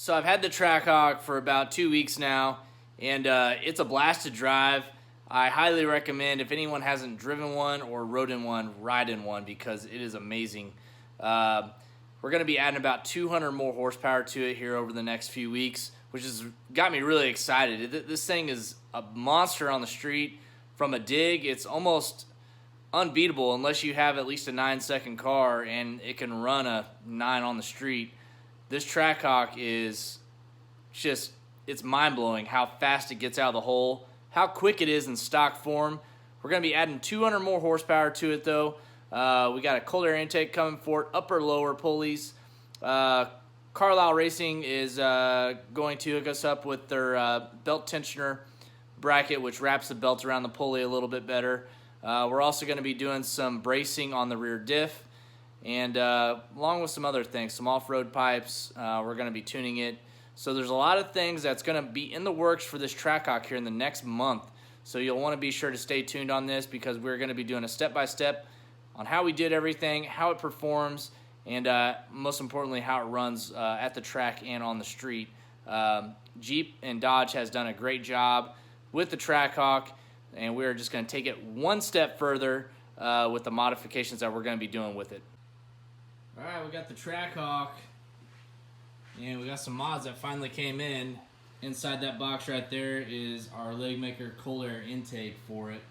So I've had the Trackhawk for about 2 weeks now, and it's a blast to drive. I highly recommend, if anyone hasn't driven one or rode in one, ride in one because it is amazing. We're going to be adding about 200 more horsepower to it here over the next few weeks, which has got me really excited. This thing is a monster on the street. From a dig, it's almost unbeatable unless you have at least a 9-second car and it can run a 9 on the street. This Trackhawk is just, it's mind-blowing how fast it gets out of the hole, how quick it is in stock form. We're going to be adding 200 more horsepower to it though. We got a cold air intake coming for it, upper lower pulleys. Carlisle Racing is going to hook us up with their belt tensioner bracket, which wraps the belt around the pulley a little bit better. We're also going to be doing some bracing on the rear diff, and along with some other things, some off-road pipes. We're going to be tuning it. So there's a lot of things that's going to be in the works for this Trackhawk here in the next month. So you'll want to be sure to stay tuned on this because we're going to be doing a step-by-step on how we did everything, how it performs, and most importantly, how it runs at the track and on the street. Jeep and Dodge has done a great job with the Trackhawk, and we're just going to take it one step further with the modifications that we're going to be doing with it. All right, we got the Trackhawk, and we got some mods that finally came in. Inside that box right there is our Legmaker cold air intake for it.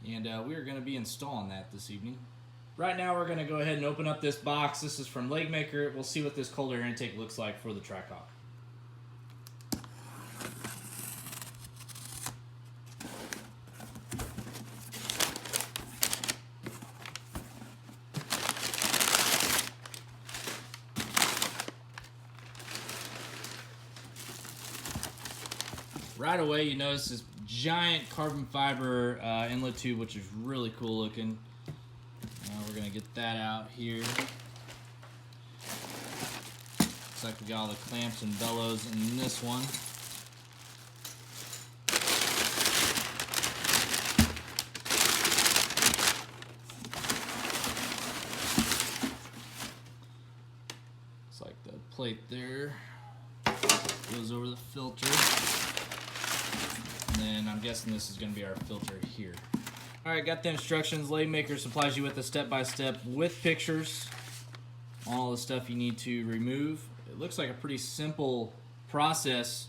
And we are going to be installing that this evening. Right now we're going to go ahead and open up this box. This is from Legmaker. We'll see what this cold air intake looks like for the Trackhawk. Right away you notice this giant carbon fiber inlet tube, which is really cool looking. We're gonna get that out here. Looks like we got all the clamps and bellows in this one. Looks like the plate there goes over the filter. And then I'm guessing this is going to be our filter here. Alright, got the instructions. Legmaker supplies you with a step-by-step with pictures on all the stuff you need to remove. It looks like a pretty simple process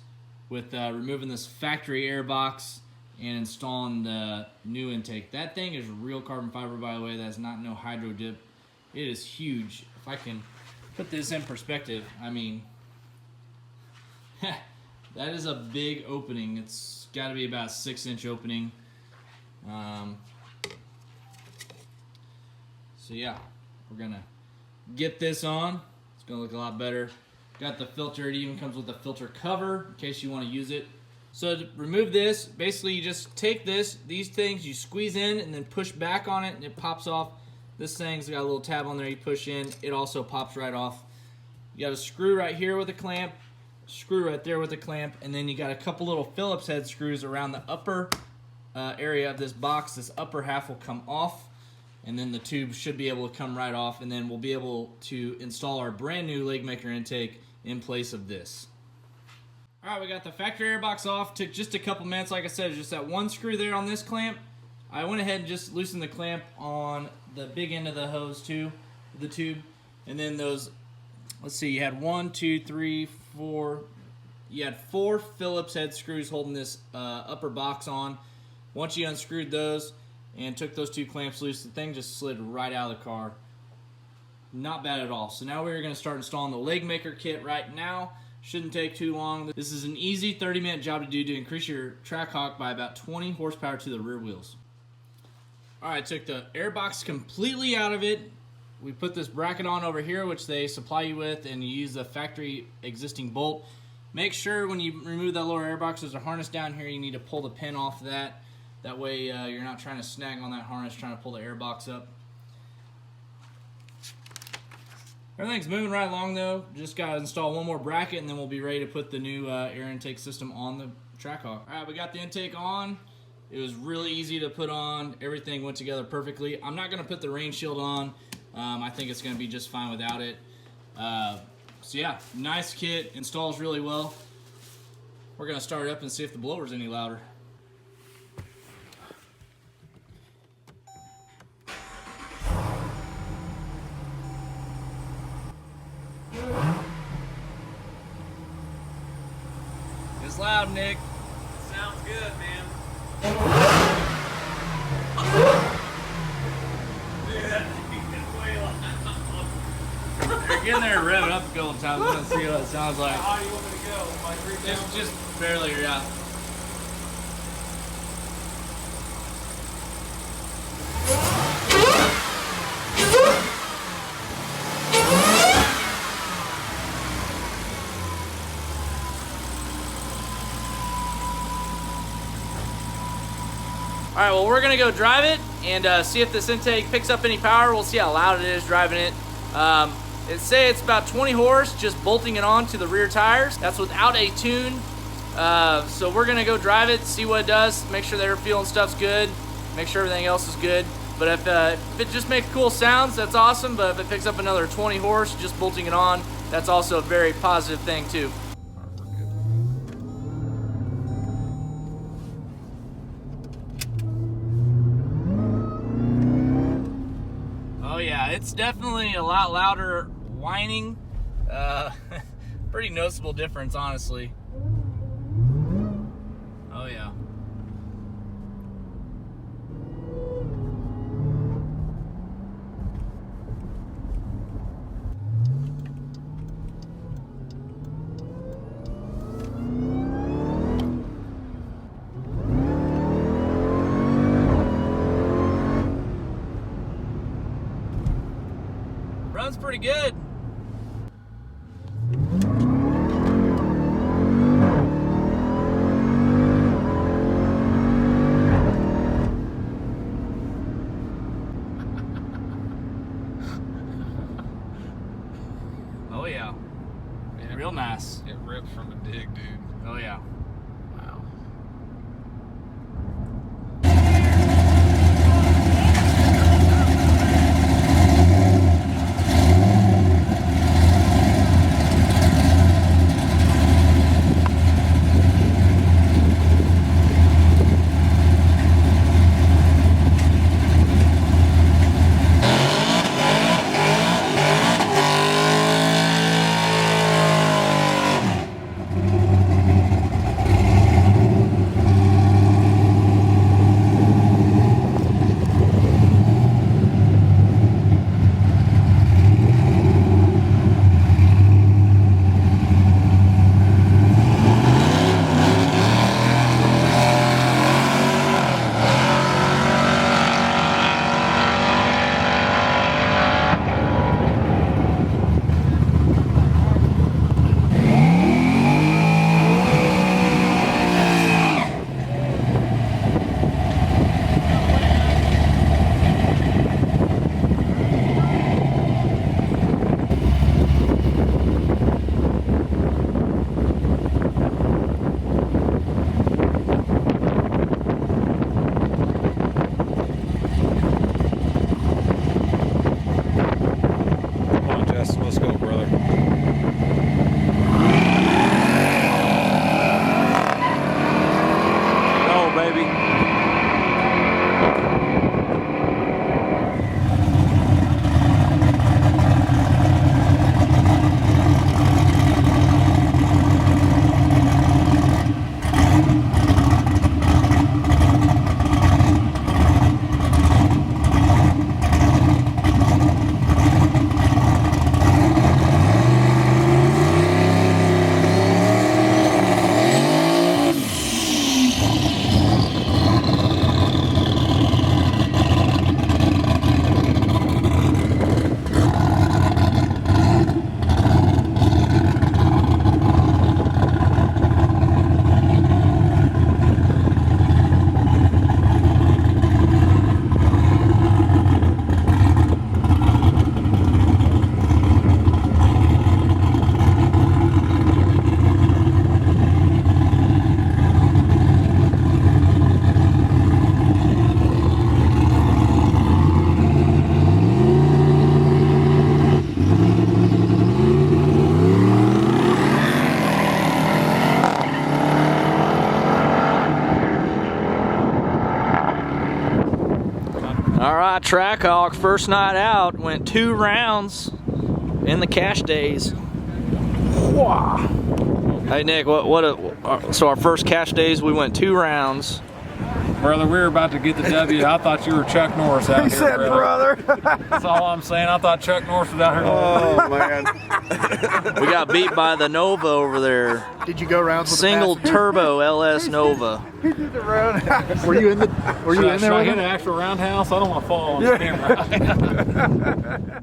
with removing this factory air box and installing the new intake. That thing is real carbon fiber, by the way. That's not no hydro dip. It is huge. If I can put this in perspective, I mean, that is a big opening. It's got to be about a 6-inch opening. So yeah, we're gonna get this on. It's gonna look a lot better. Got the filter. It even comes with a filter cover in case you want to use it. So to remove this, basically you just take these things, you squeeze in and then push back on it, and it pops off. This thing's got a little tab on there. You push in, it also pops right off. You got a screw right here with a clamp. Screw right there with a clamp, and then you got a couple little Phillips head screws around the upper area of this box. This upper half will come off, and then the tube should be able to come right off, and then we'll be able to install our brand new Legmaker intake in place of this. Alright, we got the factory airbox off. Took just a couple minutes. Like I said, just that one screw there on this clamp. I went ahead and just loosened the clamp on the big end of the hose too, the tube, and then those, let's see, you had 1, 2, 3, 4. You had 4 Phillips head screws holding this upper box on. Once you unscrewed those and took those 2 clamps loose, the thing just slid right out of the car. Not bad at all. So now we're going to start installing the Legmaker kit right now. Shouldn't take too long. This is an easy 30-minute job to do to increase your Trackhawk by about 20 horsepower to the rear wheels. Alright, took the airbox completely out of it. We put this bracket on over here, which they supply you with, and you use the factory existing bolt. Make sure when you remove that lower airbox, there's a harness down here. You need to pull the pin off that. That way you're not trying to snag on that harness, trying to pull the airbox up. Everything's moving right along though. Just got to install one more bracket, and then we'll be ready to put the new air intake system on the Trackhawk. Alright, we got the intake on. It was really easy to put on. Everything went together perfectly. I'm not going to put the rain shield on. I think it's going to be just fine without it. So yeah, nice kit, installs really well. We're gonna start it up and see if the blower's any louder. It's loud, Nick. It sounds good, man. You're getting there to rev it up a couple times. Let's see what it sounds like. How high do you want me to go? Like three down? Just barely, yeah. All right, well, we're gonna go drive it and see if this intake picks up any power. We'll see how loud it is driving it. It say it's about 20 horse, just bolting it on to the rear tires. That's without a tune. So we're gonna go drive it, see what it does, make sure the air fuel and stuff's good, make sure everything else is good. But if it just makes cool sounds, that's awesome. But if it picks up another 20 horse, just bolting it on, that's also a very positive thing too. Oh yeah, it's definitely a lot louder whining. Pretty noticeable difference, honestly. Oh yeah. Runs pretty good. Oh yeah. Real nice. It ripped from a dig, dude. Oh yeah. Wow. Let's go, brother. Go, baby. Trackhawk first night out went 2 rounds in the cash days. Wow. Hey Nick, so our first cash days we went 2 rounds. Brother, we were about to get the W. I thought you were Chuck Norris out here. He said, brother. That's all I'm saying. I thought Chuck Norris was out here. Oh, man. We got beat by the Nova over there. Did you go rounds with Single the turbo LS Nova. He did the roundhouse. Were you in there Should I with hit him? an actual roundhouse? I don't want to fall on the camera.